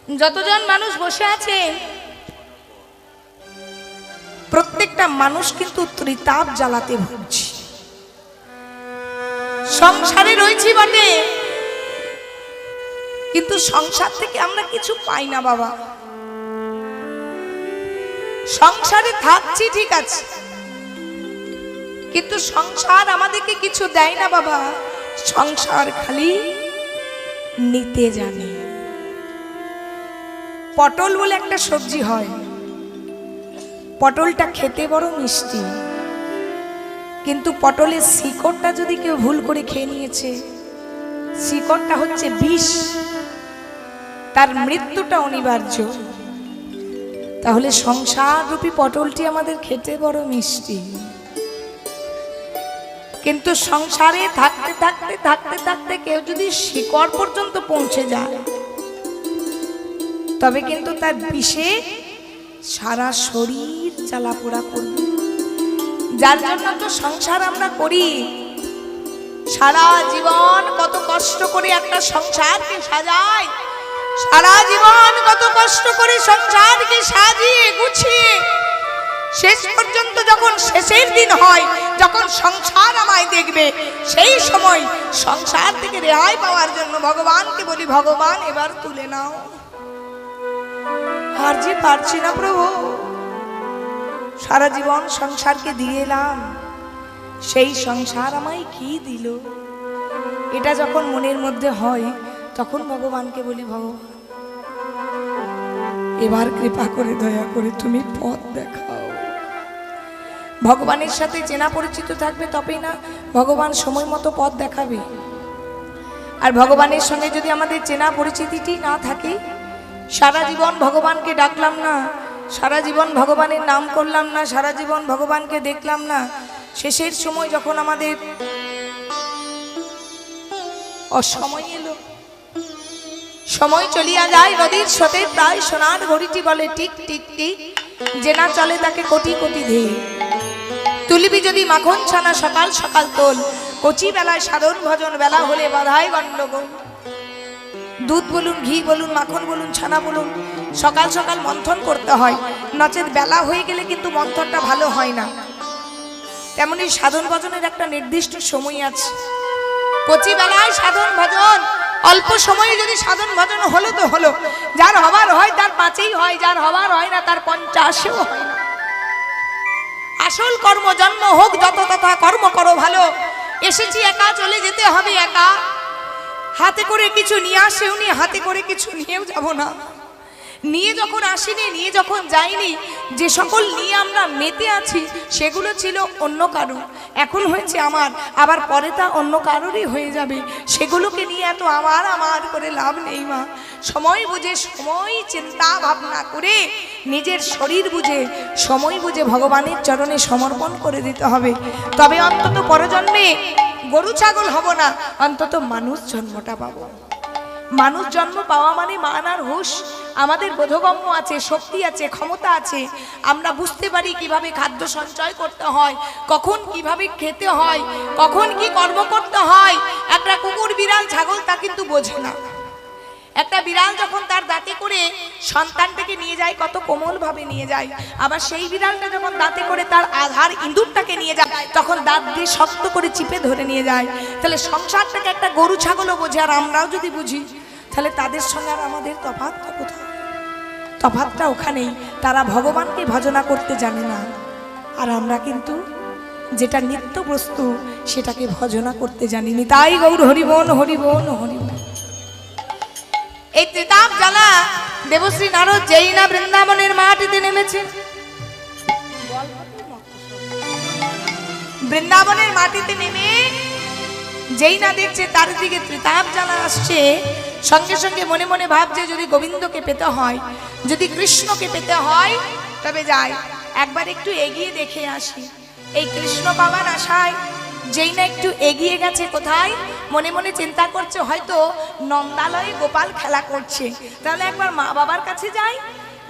যতজন মানুষ বসে আছে প্রত্যেকটা মানুষ কিন্তু ত্রিতাপ জ্বালাতে ভুগছে। সংসারে রয়েছি বটে, কিন্তু সংসার থেকে আমরা কিছু পাই না বাবা। সংসারে থাকছি ঠিক আছে, কিন্তু সংসার আমাদেরকে কিছু দেয় না বাবা। সংসার খালি নিতে জানে। পটল বলে একটা সবজি হয়, পটলটা খেতে বড় মিষ্টি, কিন্তু পটলের শিকড়টা যদি কেউ ভুল করে খেয়ে নিয়েছে, শিকড়টা হচ্ছে বিষ, তার মৃত্যুটা অনিবার্য। তাহলে সংসার রূপী পটলটি আমাদের খেতে বড় মিষ্টি, কিন্তু সংসারে থাকতে থাকতে থাকতে থাকতে কেউ যদি শিকড় পর্যন্ত পৌঁছে যায়, তবে কিন্তু তার বিষে সারা শরীর জ্বালাপোড়া করবে। যার জন্য তো সংসার আমরা করি। সারা জীবন কত কষ্ট করে একটা সংসারকে সাজাই, সারা জীবন কত কষ্ট করে সংসারকে সাজিয়ে গুছিয়ে শেষ পর্যন্ত যখন শেষের দিন হয়, যখন সংসার আমায় দেখবে, সেই সময় সংসার থেকে রেহাই পাওয়ার জন্য ভগবানকে বলি, ভগবান এবার তুলে নাও। আর যে পারছি না প্রভু, সারা জীবন সংসারকে দিয়ে এলাম, সেই সংসার আমায় কি দিল? এটা যখন মনের মধ্যে হয়, তখন ভগবানকে বলি, ভগবান এবার কৃপা করে দয়া করে তুমি পথ দেখাও। ভগবানের সাথে চেনা পরিচিত থাকবে, তবেই না ভগবান সময় মতো পথ দেখাবে। আর ভগবানের সঙ্গে যদি আমাদের চেনা পরিচিতিটি না থাকে, সারা জীবন ভগবানকে ডাকলাম না, সারা জীবন ভগবানের নাম করলাম না, সারা জীবন ভগবানকে দেখলাম না, শেষের সময় যখন আমাদের অসময় এলো, সময় চলিয়া যায় নদীর স্রোতে, প্রায় সোনার ঘড়িটি বলে টিক টিক টিক, যে না চলে তাকে কোটি কোটি ধেয়ে। তুলিবি যদি মাখন ছানা সকাল সকাল তোল, কচি বেলায় সাধন ভজন, বেলা হলে বাধায় গণ্ডগোল। দুধ বলুন, ঘি বলুন, মাখন বলুন, ছানা বলুন, সকাল সকাল মন্থন করতে হয়, নচেত বেলা হয়ে গেলে কিন্তু মন্থনটা ভালো হয় না। তেমনি সাধন ভজনের একটা নির্দিষ্ট সময় আছে। কচি বেলায় সাধন ভজন, অল্প সময়ে যদি সাধন ভজন হলো তো হলো, যার হবার হয় তার 5এই হয়, যার হবার হয় না তার 50এও হয় না। আসল কর্ম জন্ম হোক যত তথা কর্ম করো ভালো। এসেছি একা, চলে যেতে হবে একা। হাতে করে কিছু নিয়ে আসেও নি, হাতে করে কিছু নিয়েও যাব না। নিয়ে যখন আসিনি, নিয়ে যখন যাইনি, যে সকল নিয়ে আমরা মেতে আছি সেগুলো ছিল অন্য কারো, এখন হয়েছে আমার, আবার পরে তা অন্য কারোরই হয়ে যাবে। সেগুলোকে নিয়ে এত আমার আমার করে লাভ নেই মা। সময় বুঝে, সময় চিন্তা ভাবনা করে, নিজের শরীর বুঝে, সময় বুঝে ভগবানের চরণে সমর্পণ করে দিতে হবে। তবে অন্তত পরজন্মে গরু ছাগল হব না, অন্তত মানুষ জন্মটা পাবো। মানুষ জন্ম পাওয়া মানে মান আর হুঁশ, আমাদের বোধগম্য আছে, শক্তি আছে, ক্ষমতা আছে। আমরা বুঝতে পারি কিভাবে খাদ্য সঞ্চয় করতে হয়, কখন কিভাবে খেতে হয়, কখন কি কর্ম করতে হয়। একটা কুকুর, বিড়াল, ছাগল তা কিন্তু বোঝে না। একটা বিড়াল যখন তার দাঁতে করে সন্তানটাকে নিয়ে যায়, কত কোমল ভাবে নিয়ে যায়। আবার সেই বিড়ালটা যখন দাঁতে করে তার আধার ইঁদুরটাকে নিয়ে যায়, তখন দাঁত দিয়ে শক্ত করে চিপে ধরে নিয়ে যায়। তাহলে সংসারটাকে একটা গরু ছাগলও বোঝে, আর আমরাও যদি বুঝি, তাহলে তাদের সঙ্গে আর আমাদের তফাৎটা কোথায়? তফাৎটা ওখানেই, তারা ভগবানকে ভজনা করতে জানে না, আর আমরা কিন্তু যেটা নিত্য বস্তু সেটাকে ভজনা করতে জানিনি। তাই গৌর হরিবন হরিবন হরিবন। এই ত্রিতাপ জ্বালা দেবশ্রী নারদ যেই না বৃন্দাবনের মাটিতে নেমেছে, বৃন্দাবনের মাটিতে নেমে যেই না দেখছে তার দিকে ত্রিতাপ জ্বালা আসছে, সঙ্গে সঙ্গে মনে মনে ভাবছে যদি গোবিন্দকে পেতে হয়, যদি কৃষ্ণকে পেতে হয়, তবে যাই একবার একটু এগিয়ে দেখে আসি। এই কৃষ্ণ পাওয়ার আশায় যেই না একটু এগিয়ে গেছে, কোথায়? মনে মনে চিন্তা করছে হয়তো নন্দালয়ে গোপাল খেলা করছে, তাহলে একবার মা বাবার কাছে যাই।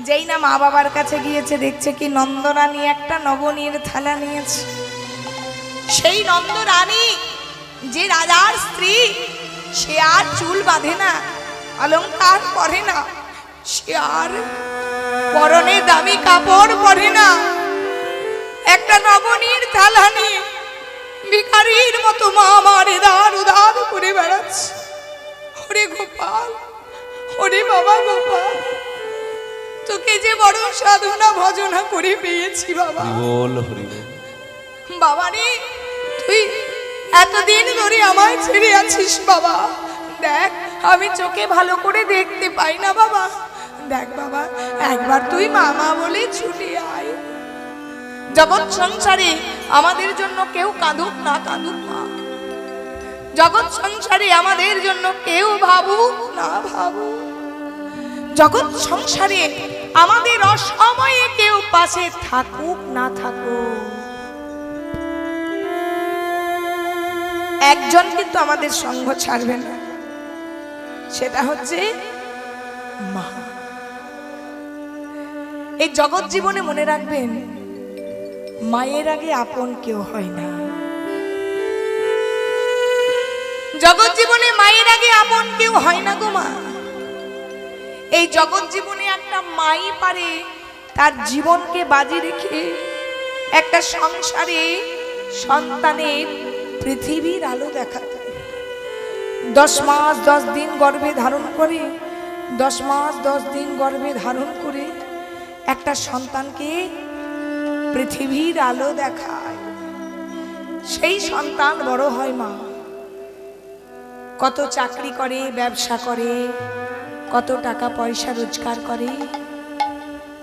যেই না মা বাবার কাছে গিয়েছে, দেখছে কি নন্দরানী একটা নবনীর থালা নিয়েছে। সেই নন্দরানী যে রাজার স্ত্রী, সে আর চুল বাঁধে না, অলংকার পরে না, সে আর পরনে দামি কাপড় পরে না, একটা নবনীর থালা নিয়ে ভিখারির মতো মা আমার এদার উদার করে বেড়াচ্ছে। ওরে গোপাল, ওরে বাবা গোপাল, তোকে যে বড় সাধনা ভজনা করে পেয়েছি বাবা। বাবা রে, তুই এতদিন ধরে আমায় ছেড়ে আছিস বাবা। দেখ, আমি চোখে ভালো করে দেখতে পাই না বাবা। দেখ বাবা, একবার তুই মামা বলে ছুটে আয়। জগৎ সংসারে আমাদের জন্য কেউ কাঁদুক না কাঁদুক মা, জগৎ সংসারে আমাদের জন্য কেউ ভাবুক না ভাবুক, জগৎ সংসারে আমাদের অসময়ে কেউ পাশে থাকুক না থাকুক, একজন কিন্তু আমাদের সঙ্গ ছাড়বে না, সেটা হচ্ছে মা। এই জগৎ জীবনে মনে রাখবেন, মায়ের আগে আপন কেউ হয় না। জগৎ জীবনে মায়ের আগে আপন কেউ হয় না গো মা। এই জগৎ জীবনে একটা মাই পারে তার জীবনকে বাজি রেখে একটা সংসারে সন্তানের পৃথিবীর আলো দেখাতে। 10 মাস 10 দিন গর্ভে ধারণ করে, 10 মাস 10 দিন গর্ভে ধারণ করে একটা সন্তানকে পৃথিবীর আলো দেখায়। সেই সন্তান বড় হয় মা, কত চাকরি করে, ব্যবসা করে, কত টাকা পয়সা রোজগার করে,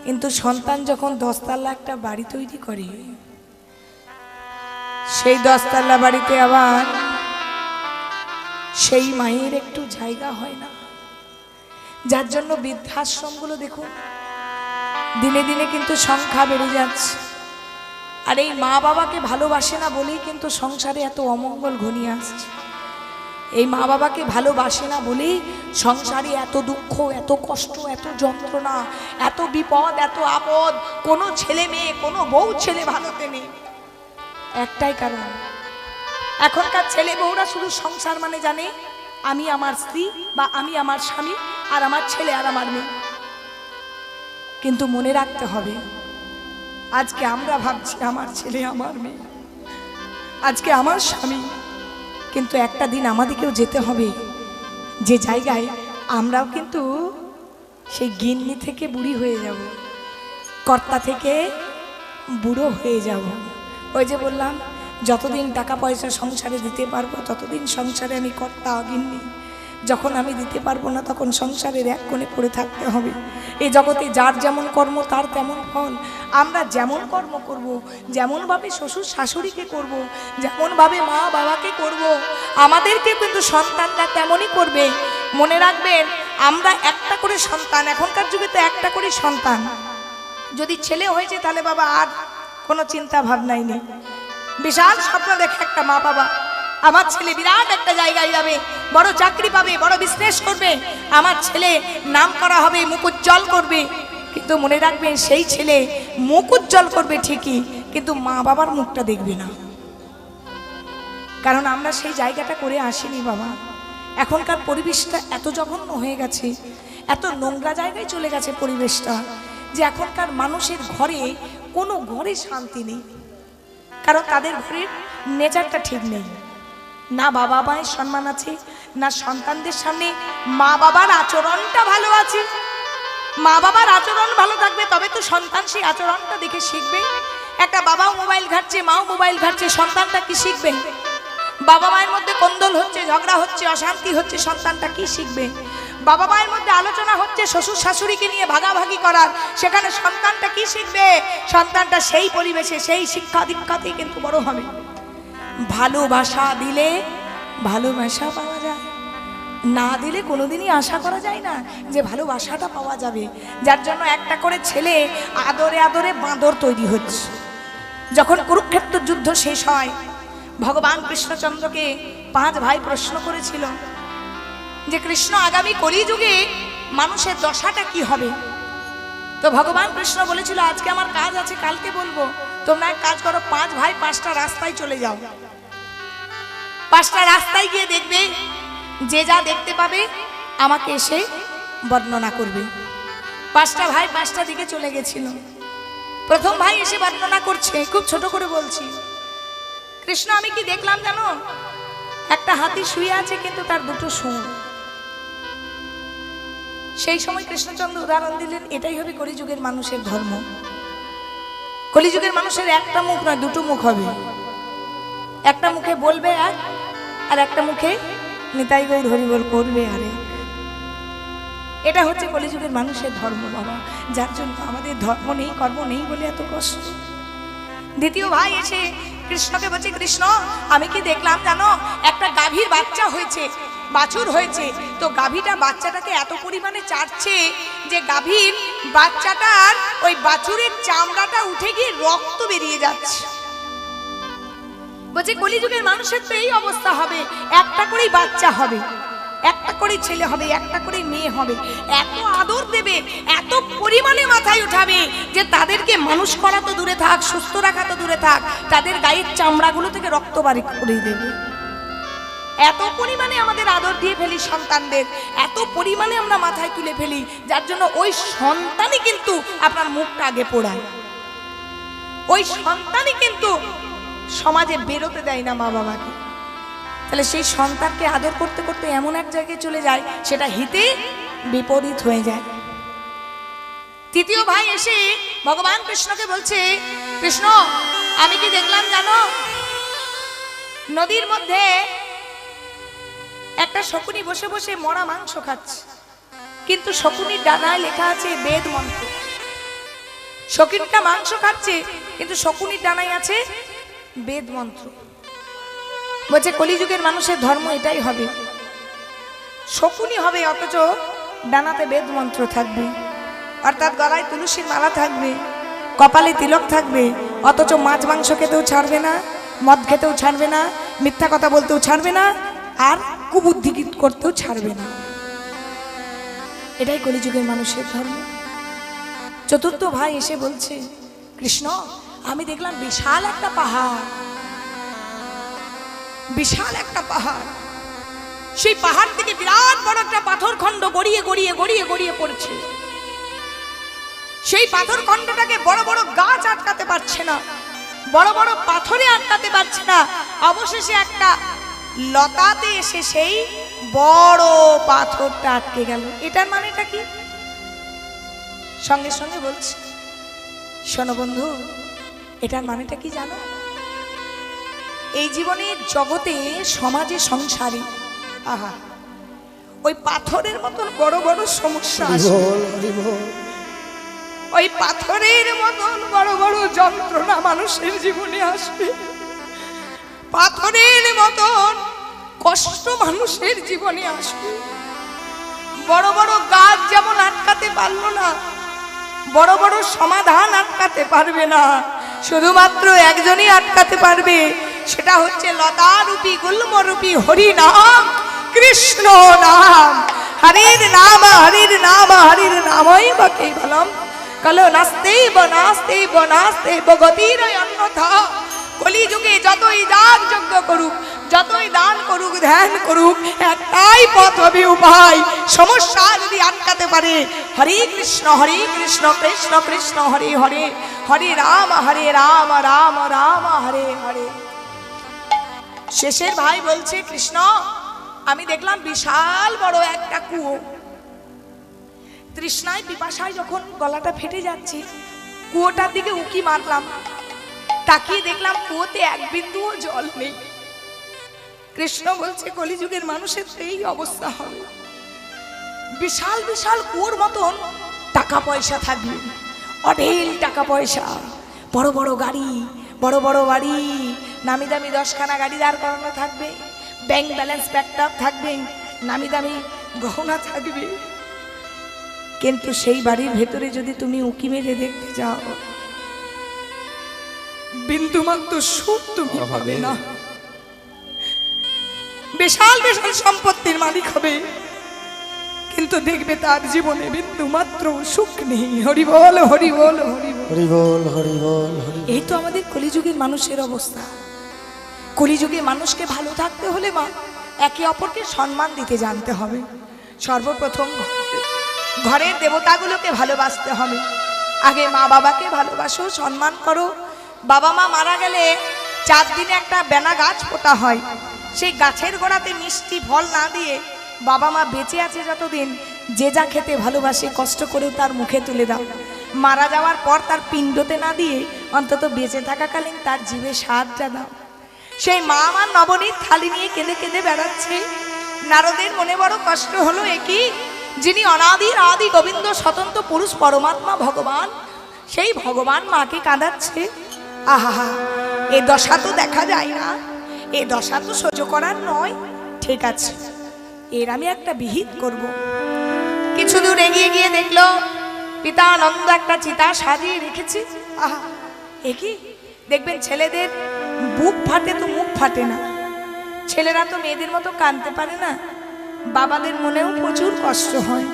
কিন্তু সন্তান যখন 10 তলা একটা বাড়ি তৈরি করে, সেই 10 তলা বাড়িতে আবার সেই মায়ের একটু জায়গা হয় না। যার জন্য বৃদ্ধাশ্রমগুলো দেখুন দিনে দিনে কিন্তু সংখ্যা বেড়ে যাচ্ছে। আর এই মা বাবাকে ভালোবাসে না বলেই কিন্তু সংসারে এত অমঙ্গল ঘনিয়ে আসছে। এই মা বাবাকে ভালোবাসে না বলেই সংসারে এত দুঃখ, এত কষ্ট, এত যন্ত্রণা, এত বিপদ, এত আপদ। কোনো ছেলে মেয়ে, কোনো বউ ছেলে ভালোতে নেই। একটাই কারণ, এখনকার ছেলে বউরা শুধু সংসার মানে জানে আমি আমার স্ত্রী বা আমি আমার স্বামী আর আমার ছেলে আর আমার মেয়ে। কিন্তু মনে রাখতে হবে, আজকে আমরা ভাবছি আমার ছেলে আমার মেয়ে, আজকে আমার স্বামী, কিন্তু একটা দিন আমাদেরকেও যেতে হবে যে জায়গায় আমরাও কিন্তু সেই গিন্নি থেকে বুড়ি হয়ে যাব, কর্তা থেকে বুড়ো হয়ে যাব। ওই যে বললাম, যতদিন টাকা পয়সা সংসারে দিতে পারবো ততদিন সংসারে আমি কর্তা গিন্নি, যখন আমি দিতে পারবো না তখন সংসারের এক কোণে পড়ে থাকতে হবে। এই জগতে যার যেমন কর্ম তার তেমন ফল। আমরা যেমন কর্ম করব, যেমনভাবে শ্বশুর শাশুড়িকে করব, যেমনভাবে মা বাবাকে করব, আমাদেরকে কিন্তু সন্তানরা তেমনই করবে। মনে রাখবেন, আমরা একটা করে সন্তান, এখনকার যুগে তো একটা করে সন্তান। যদি ছেলে হয়েছে তাহলে বাবা আর কোনো চিন্তা ভাবনাই নেই। বিশাল স্বপ্ন দেখে একটা মা বাবা, আমার ছেলে বিরাট একটা জায়গায় যাবে, বড় চাকরি পাবে, বড় বিজনেস করবে, আমার ছেলে নাম করা হবে, মুখ উজ্জ্বল করবে। কিন্তু মনে রাখবেন, সেই ছেলে মুখ উজ্জ্বল করবে ঠিকই, কিন্তু মা বাবার মুখটা দেখবে না। কারণ আমরা সেই জায়গাটা করে আসিনি বাবা। এখনকার পরিবেশটা এত জঘন্য হয়ে গেছে, এত নোংরা জায়গায় চলে গেছে পরিবেশটা, যে এখনকার মানুষের ঘরে কোনো ঘরে শান্তি নেই। কারণ তাদের ঘরের নেচারটা ঠিক নেই, না বাবা মায়ের সম্মান আছে, না সন্তানদের সামনে মা বাবার আচরণটা ভালো আছে। মা বাবার আচরণ ভালো থাকবে তবে তো সন্তান সেই আচরণটা দেখে শিখবে। একটা বাবাও মোবাইল ঘাটছে, মাও মোবাইল ঘাটছে, সন্তানটা কি শিখবে? বাবা মায়ের মধ্যে কোন্দল হচ্ছে, ঝগড়া হচ্ছে, অশান্তি হচ্ছে, সন্তানটা কি শিখবে? বাবা মায়ের মধ্যে আলোচনা হচ্ছে শ্বশুর শাশুড়িকে নিয়ে ভাগাভাগি করার, সেখানে সন্তানটা কি শিখবে? সন্তানটা সেই পরিবেশে, সেই শিক্ষা দীক্ষাতেই কিন্তু বড় হবে। ভালোবাসা দিলে ভালোবাসা পাওয়া যায়, না দিলে কোনোদিনই আশা করা যায় না যে ভালোবাসাটা পাওয়া যাবে। যার জন্য একটা করে ছেলে আদরে আদরে বাঁদর তৈরি হচ্ছে। যখন কুরুক্ষেত্র যুদ্ধ শেষ হয়, ভগবান কৃষ্ণচন্দ্রকে 5 ভাই প্রশ্ন করেছিল যে কৃষ্ণ, আগামী কলিযুগে মানুষের দশাটা কি হবে? তো ভগবান কৃষ্ণ বলেছিল, আজকে আমার কাজ আছে, কালকে বলবো। তোমরা এক কাজ করো, 5 ভাই 5টা রাস্তায় চলে যাও, 5টা রাস্তায় গিয়ে দেখবে, যে যা দেখতে পাবে আমাকে এসে বর্ণনা করবে। পাঁচটা ভাই পাঁচটা দিকে চলে গেছিল। প্রথম ভাই এসে বর্ণনা করছে, খুব ছোট করে বলছি, কৃষ্ণ আমি কি দেখলাম জানো, একটা হাতি শুয়ে আছে কিন্তু তার দুটো শুঁড়। সেই সময় কৃষ্ণচন্দ্র উদাহরণ দিলেন, এটাই হবে কলিযুগের মানুষের ধর্ম। কলিযুগের মানুষের একটা মুখ নয়, দুটো মুখ হবে। একটা মুখে বলবে এক, আর একটা মুখে নিতাই গৌর হরি বল করবে আরে। এটা হচ্ছে কলিযুগের মানুষের ধর্ম বাবা, যার জন্য আমাদের ধর্ম নেই, কর্ম নেই বলে এত কষ্ট। দ্বিতীয় ভাই এসে কৃষ্ণকে বলছে, কৃষ্ণ আমি কি দেখলাম জানো, একটা গাভীর বাচ্চা হয়েছে, বাছুর হয়েছে, তো গাভীটা বাচ্চাটাকে এত পরিমাণে চাটছে যে গাভীর বাচ্চাটার ওই বাছুরের চামড়াটা উঠে গিয়ে রক্ত বেরিয়ে যাচ্ছে। বলছে কলিযুগের মানুষের তো এই অবস্থা হবে, একটা করেই বাচ্চা হবে, একটা করে ছেলে হবে, একটা করে মেয়ে হবে, এত আদর দেবে, এত পরিমাণে মাথায় উঠাবে যে তাদেরকে মানুষ করা তো দূরে থাক, সুস্থ রাখা তো দূরে থাক, তাদের গায়ের চামড়াগুলো থেকে রক্ত বাড়ি করে দেবে। এত পরিমাণে আমাদের আদর দিয়ে ফেলি সন্তানদের, এত পরিমাণে আমরা মাথায় তুলে ফেলি, যার জন্য ওই সন্তানই কিন্তু আপনার মুখটা আগে পোড়ায়, ওই সন্তানই কিন্তু সমাজে বেরোতে দেয় না মা বাবাকে। তাহলে সেই সন্তানকে আদর করতে করতে এমন এক জায়গায় চলে যায়, সেটা হিতে বিপরীত হয়ে যায়। তৃতীয় ভাই এসে ভগবান কৃষ্ণকে বলছে, কৃষ্ণ আমি কি দেখলাম জানো, নদীর মধ্যে একটা শকুনি বসে বসে মরা মাংস খাচ্ছে, কিন্তু শকুনির ডানায় লেখা আছে বেদ মন্ত্র। শকুনিটা মাংস খাচ্ছে কিন্তু শকুনির ডানায় আছে বেদ মন্ত্র। বলছে কলিযুগের মানুষের ধর্ম এটাই হবে, শকুনি হবে অথচ ডানাতে বেদ মন্ত্র থাকবে, অর্থাৎ গলায় তুলসীর মালা থাকবে, কপালে তিলক থাকবে, অথচ মাছ মাংস খেতেও ছাড়বে না, মদ খেতেও ছাড়বে না, মিথ্যা কথা বলতেও ছাড়বে না, আর কুবুদ্ধি করতেও ছাড়বে না। এটাই কলিযুগের মানুষের ধর্ম। চতুর্থ ভাই এসে বলছে, কৃষ্ণ আমি দেখলাম বিশাল একটা পাহাড়, বিশাল একটা পাহাড়, সেই পাহাড় থেকে বিরাট বড় একটা পাথর খণ্ড গড়িয়ে গড়িয়ে গড়িয়ে গড়িয়ে পড়ছে। সেই পাথর খণ্ডটাকে বড় বড় গাছ আটকাতে পারছে না, বড় বড় পাথরে আটকাতে পারছে না, অবশেষে একটা লতাতে এসে সেই বড় পাথরটা আটকে গেল। এটার মানেটা কি? সঙ্গে সঙ্গে বলছি, শোনো বন্ধু, এটার মানেটা কি জানো? এই জীবনের জগতে সমাজে সংসারে আহা ওই পাথরের মতন বড় বড় সমস্যা আসে, ওই পাথরের মতন বড় বড় যন্ত্রণা মানুষের জীবনে আসবে, পাথরের মতন কষ্ট মানুষের জীবনে আসবে। বড় বড় গাছ যেমন আটকাতে পারলো না, বড় বড় সমাধান আটকাতে পারবে না, শুধুমাত্র একজনই আটকাতে পারবে, সেটা হচ্ছে লতারূপী গুল্মরূপী হরি নাম, কৃষ্ণ নাম। হরির নাম হরির নাম হরির নামই বা কেবলম কলো নাস্তেব নাস্তেব নাস্তেব গতির অন্যথা। কলিযুগে যতই দান যজ্ঞ করুক, যতই দান করুক, ধ্যান করুক, একটাই পথ হবে, উপায়। সমস্যা যদি আটকাতে পারে, হরে কৃষ্ণ কৃষ্ণ কৃষ্ণ হরে হরে, হরে রাম রাম রাম হরে হরে। শেষের ভাই বলছে, কৃষ্ণ আমি দেখলাম বিশাল বড় একটা কুয়ো, তৃষ্ণায় পিপাসায় যখন গলাটা ফেটে যাচ্ছে, কুয়োটার দিকে উকি মারলাম, তাকিয়ে দেখলাম কুয়োতে এক বিন্দুও জল নেই। কৃষ্ণ বলছে কলিযুগের মানুষের এই অবস্থা হবে, বিশাল বিশাল কুয়োর মতন টাকা পয়সা থাকবে, অঢেল টাকা পয়সা, বড় বড় গাড়ি, বড় বড় বাড়ি, নামি দামি 10খানা গাড়ি দাঁড় করানো থাকবে, ব্যাংক ব্যালেন্স ব্যাকড আপ থাকবে, নামি দামি গহনা থাকবে, কিন্তু সেই বাড়ির ভেতরে যদি তুমি উকি মেরে দেখতে যাও, বিন্দুমাত্র সুখ তুমি পাবে না। বিশাল বিশাল সম্পত্তির মালিক হবে, কিন্তু দেখবে তার জীবনে বিন্দুমাত্র সুখ নেই। হরি বল হরি বল হরি হরি বল হরি বল। এই তো আমাদের কলিযুগের মানুষের অবস্থা। কলিযুগে মানুষকে ভালো থাকতে হলে মা একে অপরকে সম্মান দিতে জানতে হবে। সর্বপ্রথম ঘরের দেবতাগুলোকে ভালোবাসতে হবে। আগে মা বাবাকে ভালোবাসো, সম্মান করো। বাবা মা মারা গেলে 4 দিনে একটা বেনা গাছ পোতা হয়। সেই গাছের গোড়াতে মিষ্টি ফল না দিয়ে বাবা মা বেঁচে আছে যতদিন যে যা খেতে ভালোবাসে কষ্ট করে তার মুখে তুলে দাও। মারা যাওয়ার পর তার পিণ্ডতে না দিয়ে অন্তত বেঁচে থাকাকালীন তার জিভে স্বাদটা দাও। সেই মা আমার নবনীত থালি নিয়ে কেঁদে কেঁদে বেড়াচ্ছে। নারদের মনে বড় কষ্ট হলো, একই যিনি অনাদির আদি গোবিন্দ স্বতন্ত্র পুরুষ পরমাত্মা ভগবান, সেই ভগবান মাকে কাঁদাচ্ছে। আহা, এ দশা তো দেখা যায় না, এ দশা তো সহ্য করার নয়। ঠিক আছে, এর আমি একটা বিহিত করব। কিছু দূর এগিয়ে গিয়ে দেখলো পিতা আনন্দ একটা চিতা সাজিয়ে রেখেছে। আহা, একই দেখবেন ছেলেদের বুক ফাটে তো মুখ ফাটে না। ছেলেরা তো মেয়েদের মতো কাঁদতে পারে না, বাবাদের মনেও প্রচুর কষ্ট হয়,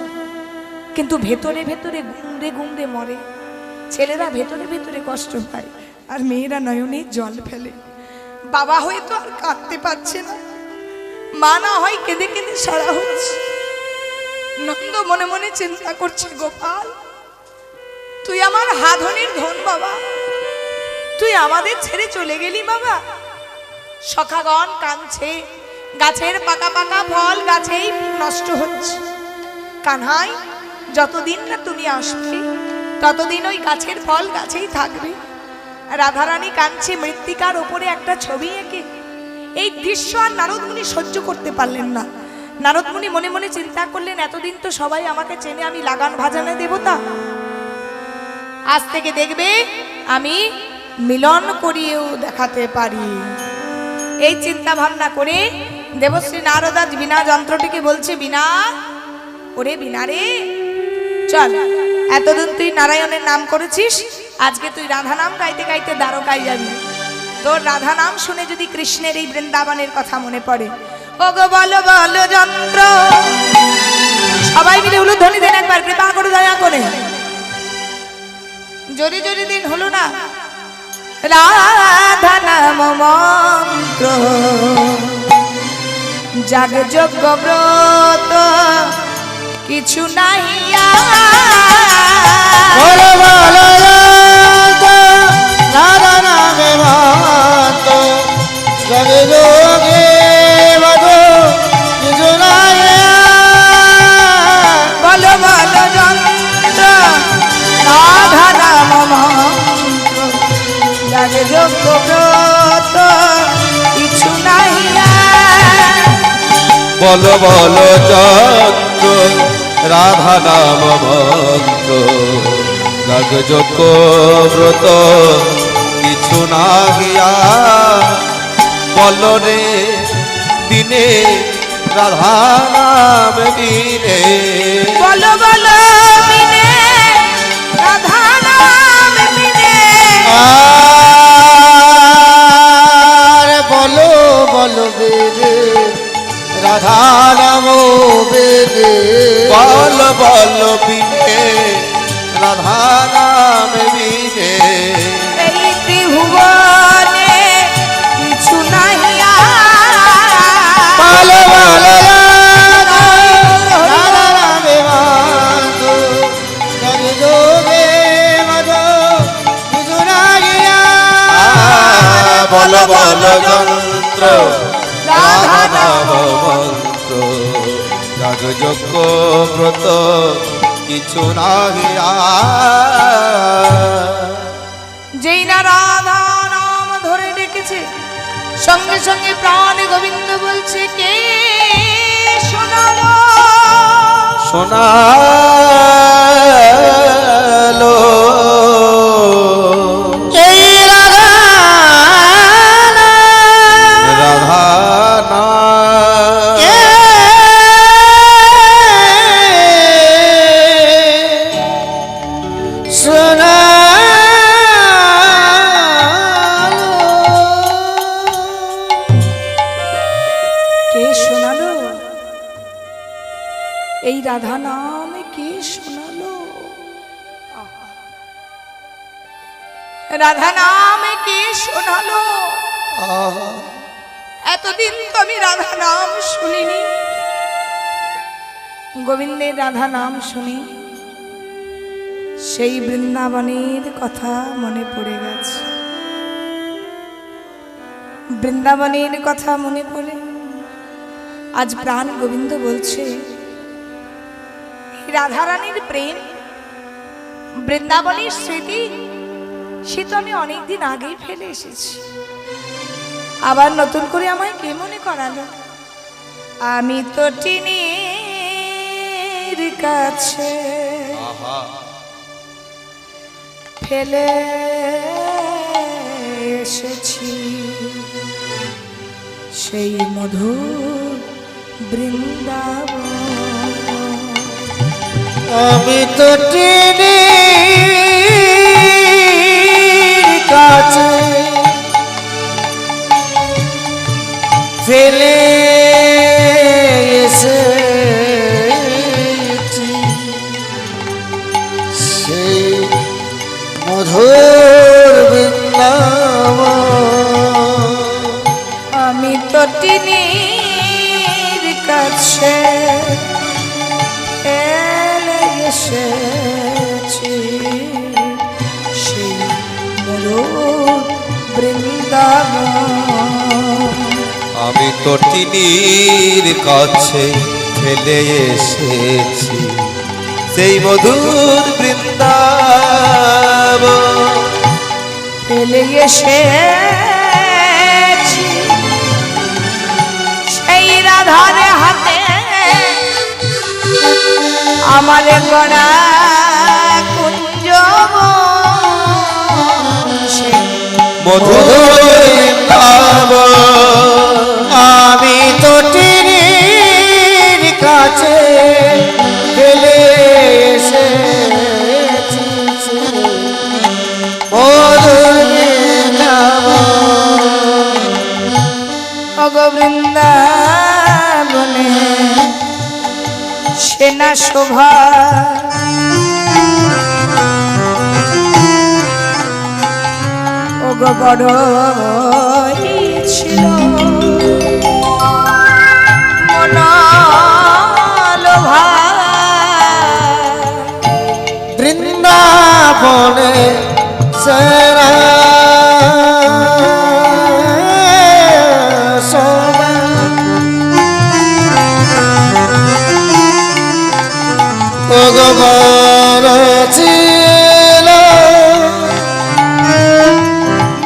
কিন্তু ভেতরে ভেতরে গুমড়ে গুমড়ে মরে। ছেলেরা ভেতরে ভেতরে কষ্ট পায় আর মেয়েরা নয়নে জল ফেলে। বাবা হয়তো আর কাঁদতে পারছে না, মা না হয় কেঁদে কেঁদে সারা হচ্ছে। নন্দ মনে মনে চিন্তা করছে, গোপাল তুই আমার হাধনের ধন বাবা, তুই আমাদের ছেড়ে চলে গেলি বাবা। সখাগণ কাঁদছে, গাছের পাকা পাকা ফল গাছেই নষ্ট হচ্ছে। কানহাই, যতদিন না তুমি আসবে ততদিন ওই গাছের ফল গাছেই থাকবে। রাধারানী কাঁদছে, মৃত্তিকার ওপরে একটা ছবি এঁকে। এই দৃশ্য আর নারদমুনি সহ্য করতে পারলেন না। নারদমুনি মনে মনে চিন্তা করলেন, এতদিন তো সবাই আমাকে চেনে আমি লাগান ভাজানে দেবতা, আজ থেকে দেখবে আমি মিলন করিয়েও দেখাতে পারি। এই চিন্তা ভাবনা করে দেবশ্রী নারদা বিনা যন্ত্রটিকে বলছে, বিনা, ওরে বিনা রে, চল, এতদিন তুই নারায়ণের নাম করেছিস, আজকে তুই রাধা নাম গাইতে গাইতে দ্বারকায় যাবি। তোর রাধা নাম শুনে যদি কৃষ্ণের এই বৃন্দাবনের কথা মনে পড়ে, ও গো বলো বলো যন্ত্র, সবাই মিলে উলুধ্বনি দেন একবার, কৃপা করে দয়া করে। জোরে জোরে দিন হলো না। রাধা নাম মন্ত্র জাগ যজ্ঞ ব্রত কিছু নাহিয়া, রাধা নামে মন্ত্র জাগ যোগে ব্রত কিছু নাহিয়া। বলো বলো যন্ত্র রাধা নাম মন্ত্র জাগ যজ্ঞ ব্রত কিছু নাহিয়া। বলো বলো যন্ত্র রাধা নাম মন্ত্র জাগ যজ্ঞ ব্রত কিছু নাহিয়া। বলো রে দিনে রাধা নাম দিনে, বলো বলো বিনে রাধা নাম বিনে। আর বলো বলো বেদে রাধা নাম বেদে, বল বল বিনে রাধা নাম বিনে। এই ত্রিভুবনে কিছু নাহিয়া। বল বল রাধা নামে মাধো জগ যোগে মাধো কিছু নাহিয়া। বল বল যন্ত্র রাধা নাম মন্ত্র জাগ যজ্ঞ ব্রত কিছু নাহিয়া। যেই না রাধা নাম ধরে ডেকেছে, সঙ্গে সঙ্গে প্রাণে গোবিন্দ বলছে, কে শোনালো শোনালো এই রাধা রাধা এই রাধা নাম কে শোনালো? রাধা নাম কে শোনালো? এতদিন তো আমি রাধা নাম শুনিনি। গোবিন্দের রাধা নাম শুনি সেই বৃন্দাবনের কথা মনে পড়ে গেছে। বৃন্দাবনের কথা মনে পড়ে আজ প্রাণ গোবিন্দ বলছে রাধারানীর প্রেম, বৃন্দাবনের স্মৃতি সে তো আমি অনেকদিন আগেই ফেলে এসেছি, আবার নতুন করে আমায় কে মনে করালো? আমি তো টিনির কাছে ফেলে এসেছি সেই মধুর বৃন্দাবন। আমি তো টিনির কাছে ফেলে এসেছি সেই মধুর বৃন্দাবন। আমি তো টিনির কাছে ফেলে এসেছি সেই মধুর বৃন্দাবন। আমি তো টিনির কাছে ফেলে এসেছি সেই মধুর বৃন্দাবন। ফেলে এসেছি সেই রাধার হাতে আমার গড়া কুঞ্জ মধুর বৃন্দাবন। আমি তো টিনির কাছে ফেলে এসেছি মধুর বৃন্দাবন। ওগো বৃন্দাবনে সেনা শোভা ওগো বড়ই ছিল মনোলোভা। বৃন্দাবনে সেরা শোভা ভগবান ছিল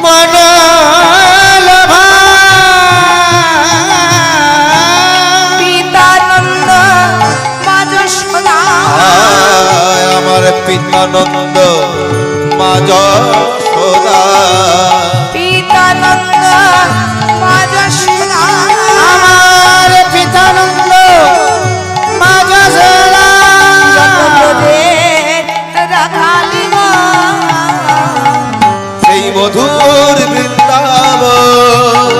মনোলোভা। পিতানন্দ মা যশোদা আমার পিতানন্দ মা যশোদা। পিতানন্দ মা যশোদা আমার পিতানন্দ মা যশোদা। রাধালিঙ্গ সেই মধুর বৃন্দাবন।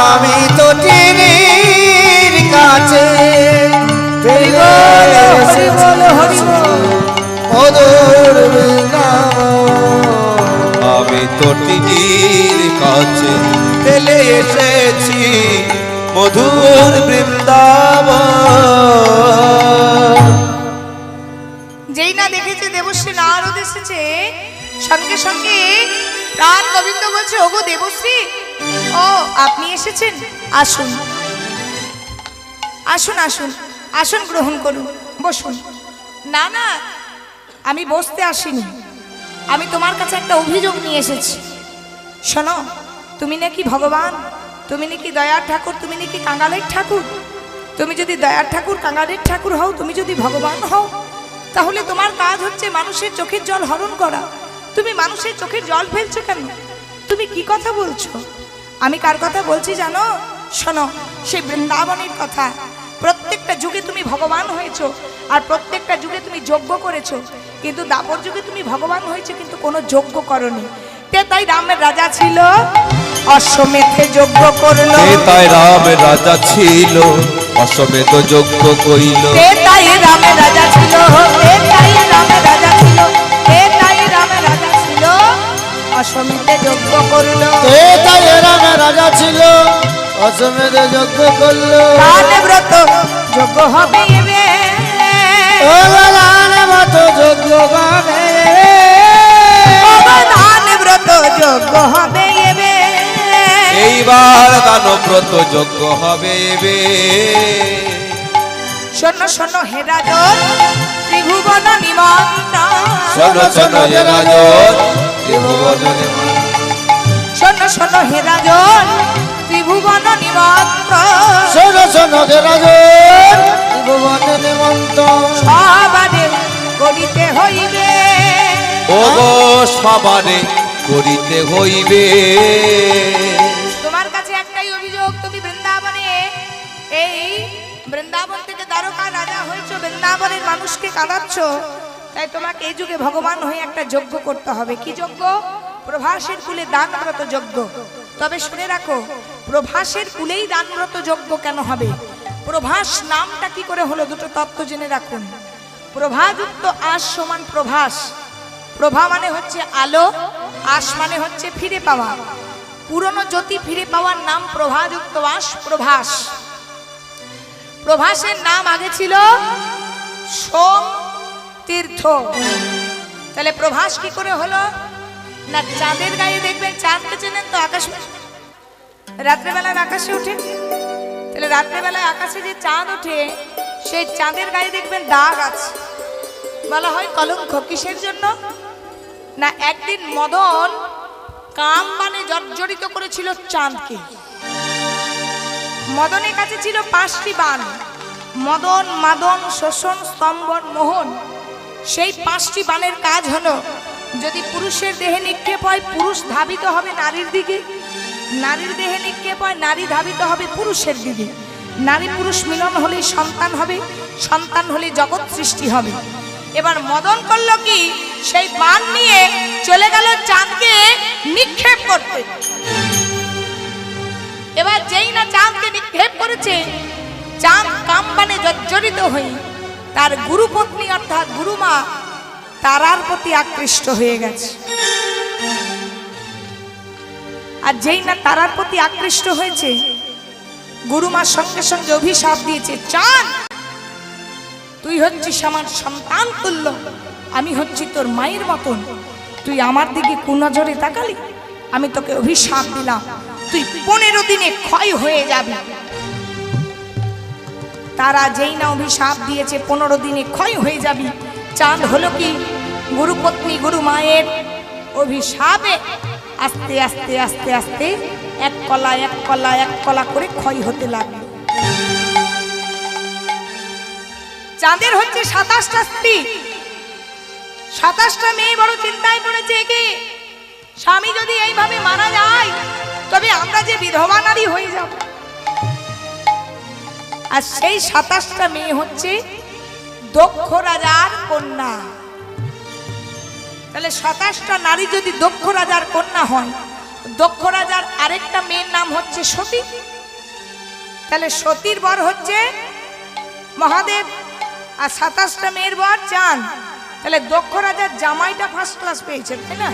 আমি তো টিনির কাছে ফেলে হরি বল হরি বল। মধুর বৃন্দাবন। আমি তো টিনির কাছে ফেলে এসেছি মধুর বৃন্দাবন। যেই না দেখেছে দেবশ্রী নারদ এসেছে সঙ্গে সঙ্গে প্রাণ গোবিন্দ বলছে ওগো দেবশ্রী, ও আপনি এসেছেন, আসুন আসুন আসুন আসন গ্রহণ করুন, বসুন। না না, আমি বসতে আসিনি, আমি তোমার কাছে একটা অভিযোগ নিয়ে এসেছি। শোনো, তুমি নাকি ভগবান, তুমি নাকি দয়ার ঠাকুর, তুমি নাকি কাঙালের ঠাকুর। তুমি যদি দয়ার ঠাকুর কাঙালের ঠাকুর হও, তুমি যদি ভগবান হও, তাহলে তোমার কাজ হচ্ছে মানুষের চোখের জল হরণ করা। তুমি মানুষের চোখের জল ফেলছো কেন? তুমি কি কথা বলছো? আমি কার কথা বলছি জানো? শোনো, সেই বৃন্দাবনের কথা। প্রত্যেকটা যুগে তুমি ভগবান হয়েছো, আর প্রত্যেকটা যুগে তুমি যজ্ঞ করেছো, কিন্তু দাপর যুগে তুমি ভগবান হয়েছে কিন্তু কোনো যজ্ঞ করনি। তাই রামের রাজা ছিল, অশ্বমেধে যজ্ঞ করলো। তাই রামের রাজা ছিল, অশ্বমেধ যজ্ঞ করিল। তাই রামের রাজা ছিল, তাই রামের রাজা ছিল, তাই রামের রাজা ছিল, অশ্বমেধে যজ্ঞ করলো। তাই রামের রাজা ছিল, অশ্বমেধে যজ্ঞ করলো। কালে ব্রত যজ্ঞ হবে রে, ও দান মত যোগ্য হবে দান ব্রত যোগ্য হবে এবে। এইবার দানব্রত যোগ্য হবে এবে। শোনো শোনো হে রাজন ত্রিভুবন নিমন্ত্রণ। শোনো শোনো হে রাজন ত্রিভুবন নিমন্ত্রণ। শোনো শোনো হে রাজন ত্রিভুবন নিমন্ত্রণ। শোনো শোনো হে রাজন ত্রিভুবন নিমন্ত্রণ। সবারে করিতে হইবে ও গো সবারে করিতে হইবে। তোমার কাছে একটাই অভিযোগ, তুমি বৃন্দাবনে এই বৃন্দাবন থেকে দ্বারকা রাজা হয়েছো, বৃন্দাবনের মানুষকে কাঁদাচ্ছ, তাই তোমাকে এই যুগে ভগবান হয়ে একটা যজ্ঞ করতে হবে। কি যজ্ঞ? প্রভাসের কুলে দানব্রত যজ্ঞ। তবে শুনে রাখো, প্রভাসের কুলেই দানব্রত যজ্ঞ কেন হবে? প্রভাস নামটা কি করে হলো, দুটো তত্ত্ব জেনে রাখুন। প্রভাযুক্ত আশ সমান প্রভাস। প্রভা মানে হচ্ছে আলো, আশ মানে হচ্ছে ফিরে পাওয়া। পুরনো জ্যোতি ফিরে পাওয়ার নাম প্রভাযুক্ত আশ, প্রভাস। প্রভাসের নাম আগে ছিল সোম তীর্থ। তাহলে প্রভাস কি করে হলো না? চাঁদের গায়ে দেখবেন, চাঁদকে চেনেন তো, আকাশ রাত্রেবেলার আকাশে ওঠে। তাহলে রাত্রেবেলায় আকাশে যে চাঁদ ওঠে, সেই চাঁদের গায়ে দেখবেন দাগ আছে, বলা হয় কলঙ্ক। কিসের জন্য না? একদিন মদন কাম মানে জর্জরিত করেছিল চাঁদকে। মদনের কাছে ছিল 5টি বাণ, মদন, মাদন, শোষণ, স্তম্ভন, মোহন। সেই 5টি বাণের কাজ হলো, যদি পুরুষের দেহে নিক্ষেপ হয় পুরুষ ধাবিত হবে নারীর দিকে, নারীর দেহে নিক্ষেপ হয় নারী ধাবিত হবে পুরুষের দিকে, নারী পুরুষ মিলন হলেই সন্তান হবে, সন্তান হলে জগৎ সৃষ্টি হবে। এবার মদন করলো কি, সেই বাণ নিয়ে চলে গেল চাঁদকে নিক্ষেপ করতে। এবার যেই না চাঁদকে নিক্ষেপ করেছে, চাঁদ কামবানে জর্জরিত হয়ে তার গুরুপত্নী অর্থাৎ গুরুমা তারার প্রতি আকৃষ্ট হয়ে গেছে। আর যেই না তারার প্রতি আকৃষ্ট হয়েছে, গুরুমার সঙ্গে সঙ্গে অভিশাপ দিয়েছে, চাঁদ তুই হচ্ছিস আমার সন্তান তুল্য, আমি হচ্ছি তোর মায়ের মতন, তুই আমার দিকে কুনজরে তাকালি, আমি তোকে অভিশাপ দিলাম, তুই 15 দিনে ক্ষয় হয়ে যাবি। তারা যেই না অভিশাপ দিয়েছে 15 দিনে ক্ষয় হয়ে যাবি, চাঁদ হলো কি গুরুপত্নী গুরু মায়ের অভিশাপে আস্তে আস্তে আস্তে আস্তে এক কলা এক কলা এক কলা করে ক্ষয় হতে লাগলো। চাঁদের হচ্ছে 27টা স্ত্রী, 27টা মেয়ে বড় চিন্তায় পড়েছে কি স্বামী যদি এইভাবে মারা যায় তবে আমরা যে বিধবা নারী হয়ে যাব। আর সেই 27টা মেয়ে হচ্ছে দক্ষ রাজার কন্যা। তাহলে 27টা নারী যদি দক্ষ রাজার কন্যা হয়, দক্ষ রাজার আরেকটা মেয়ের নাম হচ্ছে সতী। তাহলে সতীর বর হচ্ছে মহাদেব, আর 27টা মেয়ের বর চাঁদ। তাহলে দক্ষ রাজার জামাইটা ফার্স্ট ক্লাস পেয়েছে, তাই না?